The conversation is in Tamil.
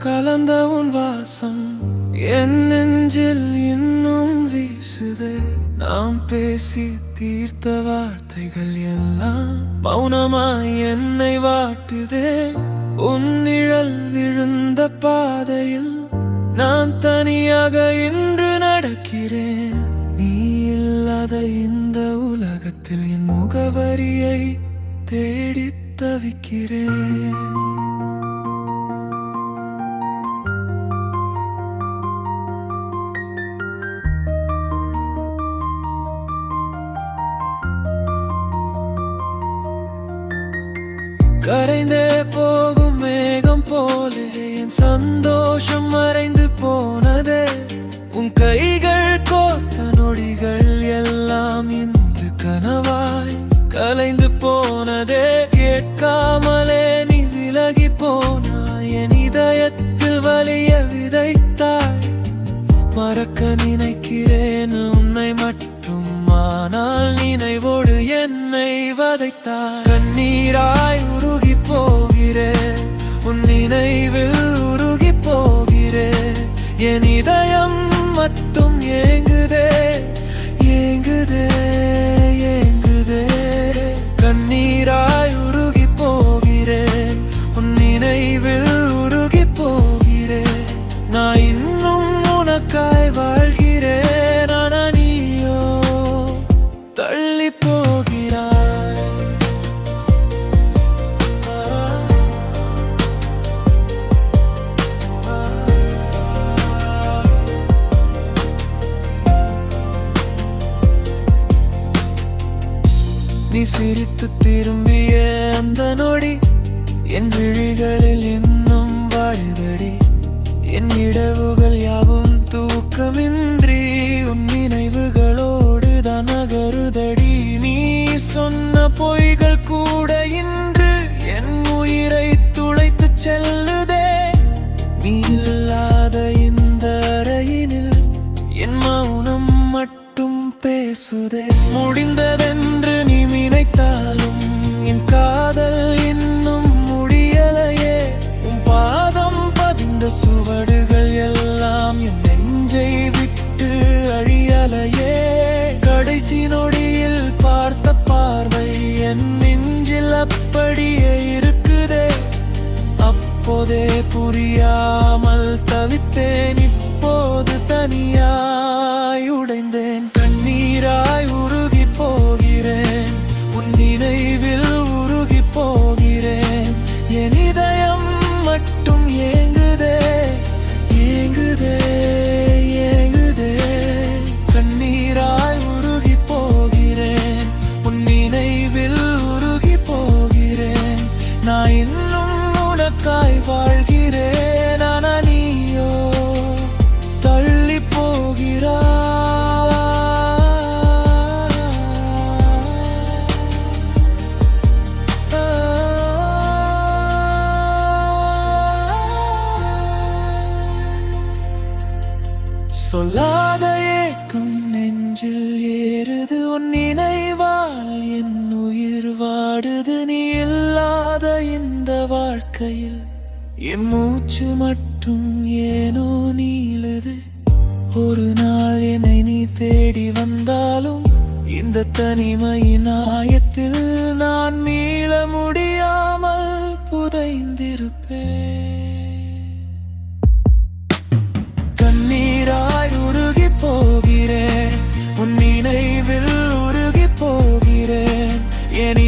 கலந்த உன் வாசம் என் நெஞ்சில் இன்னும் வீசுதே. நாம் பேசி தீர்த்த வார்த்தைகள் எல்லாம் மௌனமாய் என்னை வாட்டுதே. உன் நிழல் விழுந்த பாதையில் நான் தனியாக இன்று நடக்கிறேன். நீ இல்லாத இந்த உலகத்தில் என் முகவரியை தேடித் தவிக்கிறேன். கரைந்தே போகும் மேகம் போலே என் சந்தோஷம் மறைந்து போனதே. உன் கைகள் கோர்த்த நொடிகள் எல்லாம் இன்று கனவாய் கலைந்து போனதே. கேட்காமலே நீ விலகி போனாய், என் இதயத்தில் வலிய விதைத்தாய். மறக்க நினைக்கிறேன் உன்னை மட்டும், ஆனால் நினைவோடு என்னை வதைத்தாய். கண்ணீராய் உருகி போகிறேன், உன் நினைவில் உருகி போகிறேன். என் இதயம் மட்டும் ஏங்குதே ஏங்குதே ஏங்குதே. கண்ணீராய் உருகி போகிறேன், உன் நினைவில் உருகி போகிறேன். நான் இன்னும் உனக்காய் வாழ்கிறேன், ஆனா நீயோ தள்ளி போகிறாய். நீ சிரித்து திரும்பிய அந்த நொடி என் விழிகளில் இன்னும் வாழுதடி. என் இடவுகள் யாவும் தூக்கமின்றி உன் நினைவுகளோடு தான் நகருதடி. நீ சொன்ன பொய்கள் கூட இன்று என் உயிரை துளைத்து செல்லுதே. நீ இல்லாத இந்த அறையினில் என் மௌனம் மட்டும் பேசுதே. முடிந்ததென்று நீ நினைத்தாலும் என் காதல் இன்னும் முடியலையே. உன் பாதம் பதிந்த சுவடுகள் எல்லாம் என் நெஞ்சை விட்டு அழியலையே. கடைசி நொடியில் பார்த்த பார்வை என் நெஞ்சில் அப்படியே இருக்குதே. அப்போதே புரியாமல் தவித்தேன், இப்போது தனியாய் உடைந்தேன். கண்ணீராய் உருகி போகிறேன், உன் நினைவில் உருகி போகிறேன். என் இதயம் மட்டும் ஏங்குதே ஏங்குதே ஏங்குதே. கண்ணீராய் உருகி போகிறேன், உன் நினைவில் உருகி போகிறேன். நான் இன்னும் உனக்காய் வாழ்கிறேன், ஆனா நீயோ தள்ளி போகிறாய். சொல்லாத ஏக்கம் நெஞ்சில் ஏறுது, உன் நினைவால் என் உயிர் வாடுது. நீ இல்லாத இந்த வாழ்க்கையில் என் மூச்சு மட்டும் ஏனோ நீளுது. ஒரு நாள் என்னை நீ தேடி வந்தாலும் இந்த தனிமையின் ஆயத்தில் நான் மீள முடியாமல் புதைந்திருப்பேன். கண்ணீராய் உருகி போகிறேன், உன் நினைவில் உருகி போகிறேன். என்